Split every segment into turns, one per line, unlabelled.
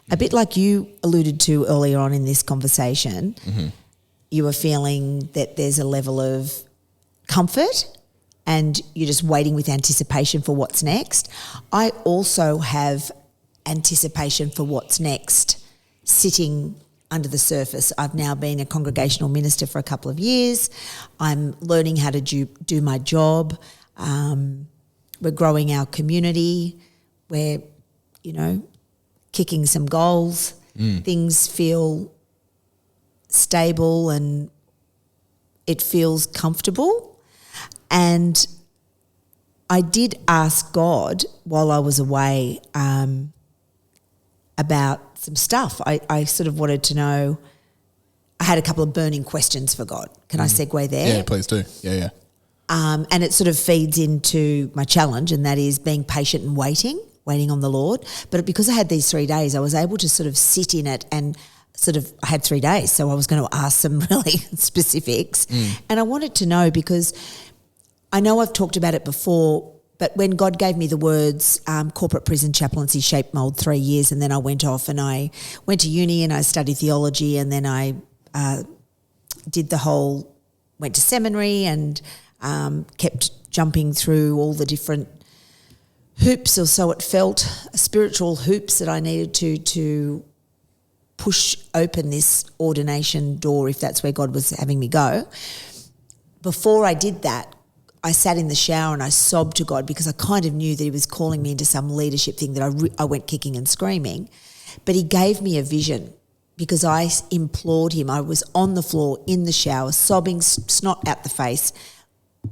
A bit like you alluded to earlier on in this conversation, you were feeling that there's a level of comfort and you're just waiting with anticipation for what's next. I also have anticipation for what's next sitting under the surface. I've now been a congregational minister for a couple of years. I'm learning how to do my job. We're growing our community. We're, kicking some goals. Things feel stable and it feels comfortable. And I did ask God while I was away about some stuff. I sort of wanted to know, I had a couple of burning questions for God. Can I segue there?
Yeah, please do. Yeah.
And it sort of feeds into my challenge, and that is being patient and waiting on the Lord. But because I had these 3 days, I was able to sort of sit in it and I had 3 days, so I was going to ask some really specifics. And I wanted to know, because I know I've talked about it before, but when God gave me the words corporate prison chaplaincy, shape, mould, 3 years, and then I went off and I went to uni and I studied theology, and then I went to seminary and kept jumping through all the different hoops, or so it felt, spiritual hoops that I needed to push open this ordination door, if that's where God was having me go. Before I did that, I sat in the shower and I sobbed to God, because I kind of knew that he was calling me into some leadership thing that I went kicking and screaming. But he gave me a vision, because I implored him. I was on the floor in the shower, sobbing, snot out the face,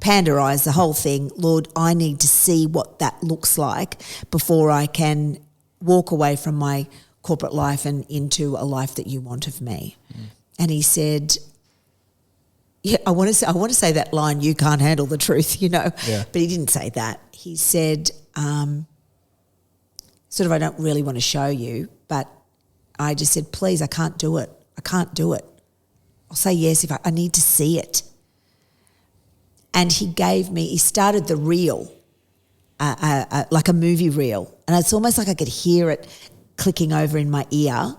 panda eyes, the whole thing. Lord, I need to see what that looks like before I can walk away from my corporate life and into a life that you want of me. And he said, yeah, I want to say that line, you can't handle the truth,
Yeah.
But he didn't say that. He said, sort of, I don't really want to show you, but I just said, please, I can't do it. I can't do it. I'll say yes if I need to see it. And he started the reel, like a movie reel. And it's almost like I could hear it clicking over in my ear.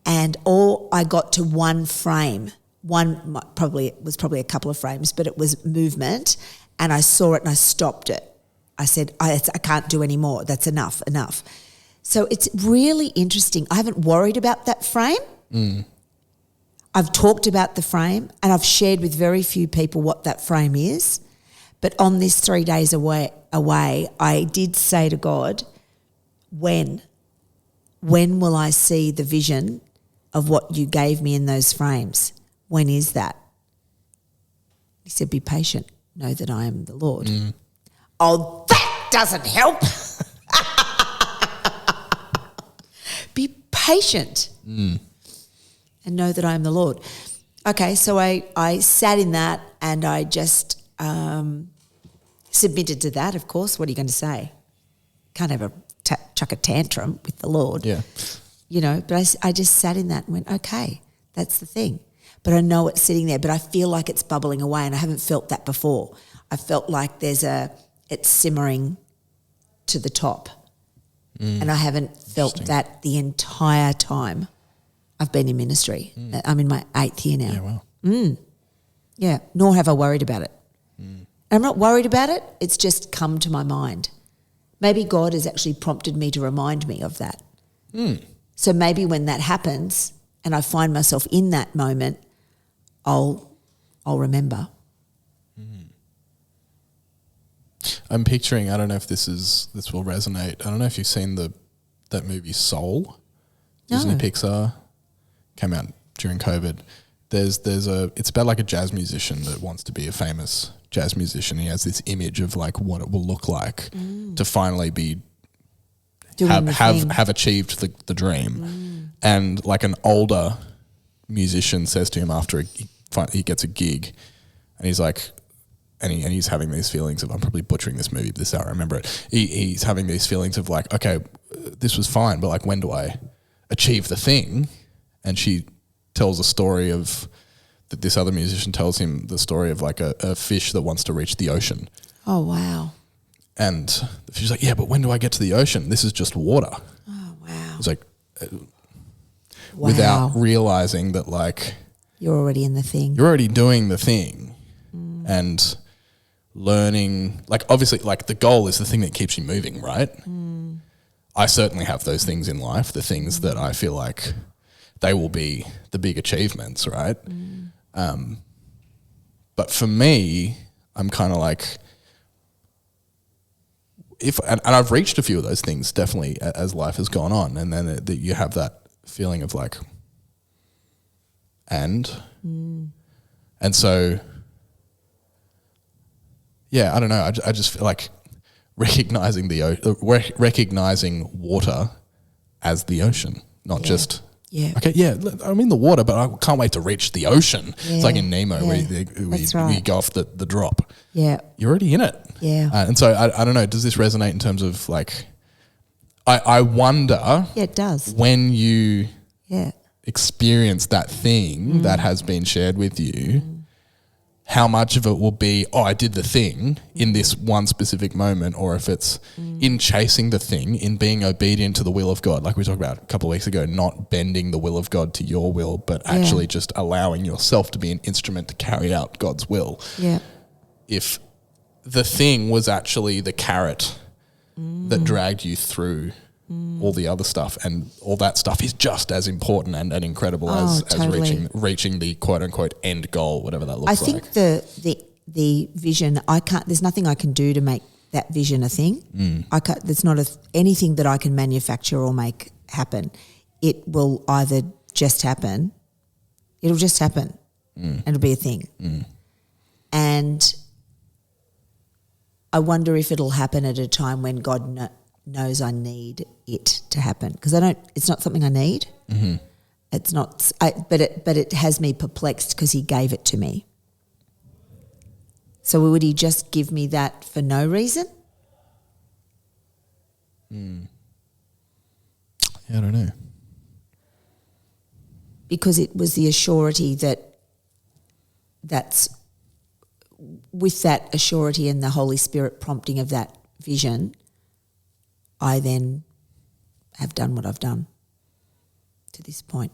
And I got to one frame. It was probably a couple of frames, but it was movement. And I saw it and I stopped it. I said, I can't do any more. That's enough. So it's really interesting. I haven't worried about that frame. I've talked about the frame and I've shared with very few people what that frame is. But on this 3 days away, I did say to God, when will I see the vision of what you gave me in those frames? When is that? He said, be patient. Know that I am the Lord. Oh, that doesn't help. Be patient. And know that I am the Lord. Okay, so I sat in that and I just submitted to that, of course. What are you going to say? Can't have chuck a tantrum with the Lord.
Yeah.
But I just sat in that and went, okay, that's the thing. But I know it's sitting there, but I feel like it's bubbling away, and I haven't felt that before. I felt like it's simmering to the top. And I haven't felt that the entire time I've been in ministry. I'm in my 8th year now.
Yeah, wow.
Yeah, nor have I worried about it. I'm not worried about it. It's just come to my mind. Maybe God has actually prompted me to remind me of that. So maybe when that happens and I find myself in that moment, I'll remember.
I'm picturing, I don't know if this will resonate. I don't know if you've seen that movie Soul, Disney Pixar, came out during COVID. It's about like a jazz musician that wants to be a famous jazz musician. He has this image of like what it will look like to finally be have achieved the dream. And like an older musician says to him after he gets a gig, and he's like, and he's having these feelings of, I'm probably butchering this movie, but this is how I remember it. He's having these feelings of like, okay, this was fine, but like, when do I achieve the thing? And she tells a story of that this other musician tells him the story of like a fish that wants to reach the ocean.
Oh, wow.
And the fish's like, yeah, but when do I get to the ocean? This is just water.
Oh, wow.
It's like, without realizing that like
you're already in the thing.
you're already doing the thing and learning. Like obviously, like the goal is the thing that keeps you moving, right? I certainly have those things in life, the things that I feel like they will be the big achievements, right? But for me, I'm kind of like, and I've reached a few of those things definitely as life has gone on, and then you have that feeling of like, and so, yeah, I don't know. I just feel like recognizing recognizing water as the ocean, not just.
Yeah.
Okay, yeah, I'm in the water, but I can't wait to reach the ocean. It's like in Nemo where we go off the drop.
Yeah.
You're already in it.
Yeah.
And so I don't know, does this resonate in terms of like, I wonder.
Yeah, it does.
When you experience that thing that has been shared with you, how much of it will be, oh, I did the thing in this one specific moment, or if it's in chasing the thing, in being obedient to the will of God, like we talked about a couple of weeks ago, not bending the will of God to your will, but actually just allowing yourself to be an instrument to carry out God's will.
Yeah.
If the thing was actually the carrot that dragged you through all the other stuff, and all that stuff is just as important and incredible as reaching the quote unquote end goal, whatever that looks like.
I think the vision, there's nothing I can do to make that vision a thing. There's not anything that I can manufacture or make happen. It will either just happen, it'll just happen and it'll be a thing. And I wonder if it'll happen at a time when God knows I need it to happen, because it's not something I need. It's not, but it has me perplexed because he gave it to me. So would he just give me that for no reason?
Yeah, I don't know.
Because it was the assurity that's with that assurity and the Holy Spirit prompting of that vision, I then have done what I've done to this point.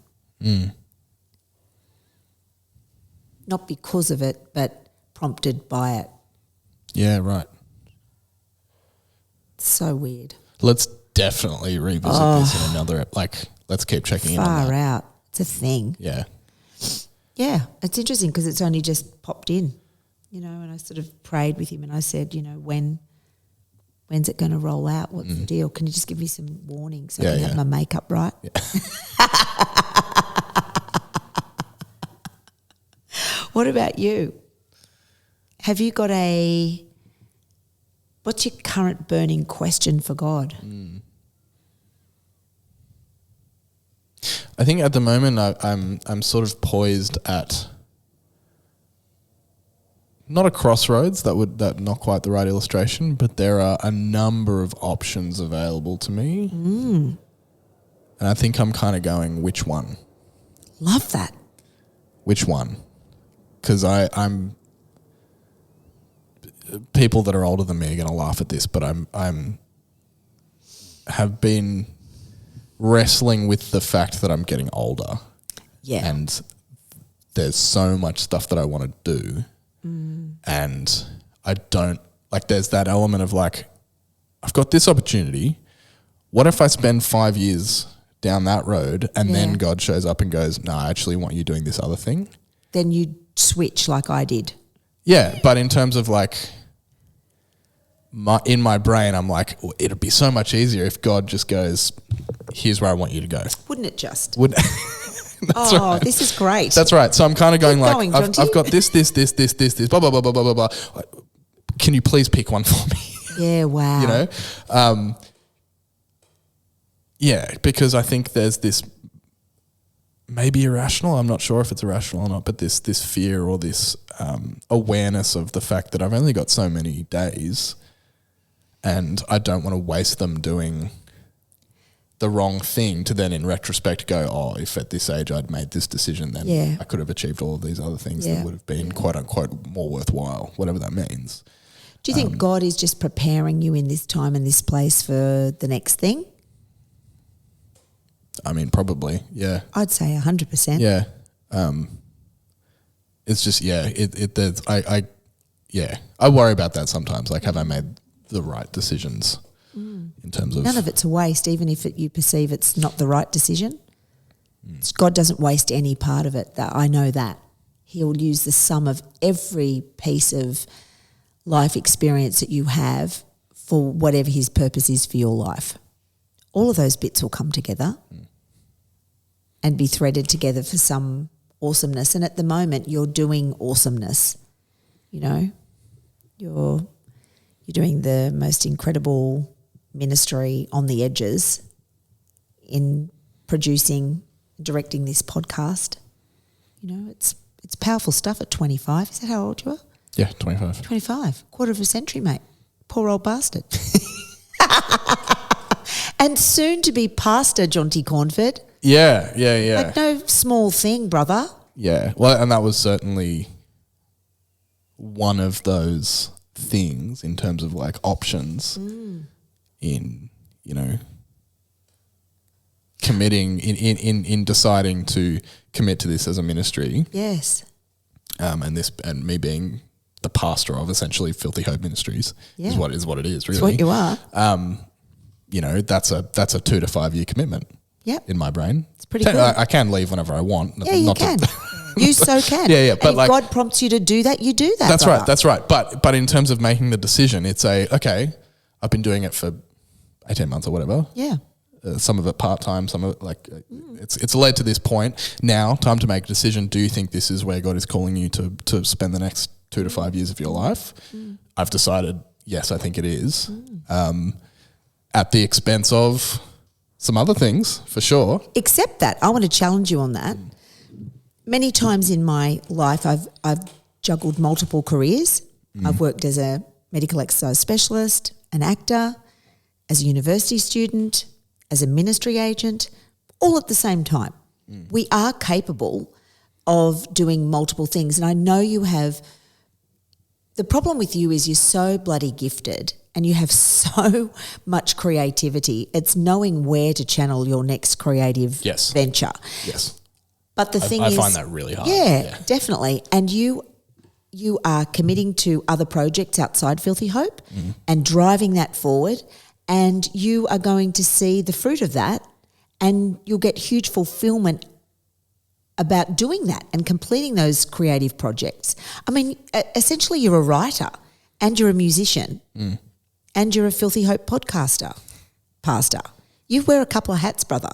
Not because of it, but prompted by it.
Yeah, right.
It's so weird.
Let's definitely revisit this in another, let's keep checking in on that.
Far out. It's a thing.
Yeah.
Yeah, it's interesting because it's only just popped in, and I sort of prayed with him and I said, when's it going to roll out? What's the deal? Can you just give me some warnings so I can have my makeup right? Yeah. What about you? Have you got what's your current burning question for God?
I think at the moment I'm sort of poised at not a crossroads, that not quite the right illustration, but there are a number of options available to me. And I think I'm kind of going, which one?
Love that.
Which one? Because I'm people that are older than me are going to laugh at this, but I'm have been wrestling with the fact that I'm getting older.
Yeah.
And there's so much stuff that I want to do. And I don't, there's that element of I've got this opportunity. What if I spend 5 years down that road and then God shows up and goes, no, I actually want you doing this other thing?
Then you switch like I did.
Yeah, but in terms of in my brain, I'm like, it'd be so much easier if God just goes, here's where I want you to go.
Wouldn't it just?
Right.
This is great.
That's right. So I'm kind of going I've got this, blah, blah, blah, blah, blah, blah, blah. Can you please pick one for me?
Yeah, wow.
Because I think there's this maybe irrational, I'm not sure if it's irrational or not, but this fear or this awareness of the fact that I've only got so many days and I don't want to waste them doing the wrong thing to then in retrospect go, oh, if at this age I'd made this decision, then I could have achieved all of these other things that would have been quote unquote more worthwhile, whatever that means.
Do you think God is just preparing you in this time and this place for the next thing?
I mean, probably, yeah.
I'd say 100%.
Yeah. It's just, yeah, I worry about that sometimes. Like, have I made the right decisions in terms of...
None of it's a waste, even if you perceive it's not the right decision. God doesn't waste any part of it. I know that. He'll use the sum of every piece of life experience that you have for whatever his purpose is for your life. All of those bits will come together and be threaded together for some awesomeness. And at the moment, you're doing awesomeness. You know, you're doing the most incredible ministry on the edges in producing, directing this podcast. You know, it's powerful stuff at 25. Is that how old you are?
Yeah, 25.
25. Quarter of a century, mate. Poor old bastard. And soon to be pastor, John T. Cornford.
Yeah.
Like no small thing, brother.
Yeah. Well, and that was certainly one of those things in terms of like options in, you know, committing in deciding to commit to this as a ministry.
Yes.
And me being the pastor of essentially Filthy Hope Ministries is what it is really.
That's what you are.
You know, that's a 2 to 5 year commitment.
Yep.
In my brain.
It's pretty good.
I can leave whenever I want.
Yeah, you can. You so can.
Yeah. But
and if
like,
God prompts you to do that, you do that.
That's
brother.
right. That's right. But in terms of making the decision, it's okay, I've been doing it for 18 months or whatever.
Yeah.
Some of it part-time, some of it like it's led to this point. Now, time to make a decision. Do you think this is where God is calling you to spend the next 2 to 5 years of your life? I've decided, yes, I think it is. At the expense of some other things, for sure.
Except that, I want to challenge you on that. Many times in my life, I've juggled multiple careers. I've worked as a medical exercise specialist, an actor, as a university student, as a ministry agent, all at the same time. We are capable of doing multiple things. And I know you have, the problem with you is you're so bloody gifted and you have so much creativity. It's knowing where to channel your next creative venture.
Yes.
But the thing is,
I find that really hard.
Yeah, definitely. And you are committing to other projects outside Filthy Hope and driving that forward, and you are going to see the fruit of that, and you'll get huge fulfillment about doing that and completing those creative projects. I mean, essentially you're a writer and you're a musician and you're a Filthy Hope pastor. You wear a couple of hats, brother.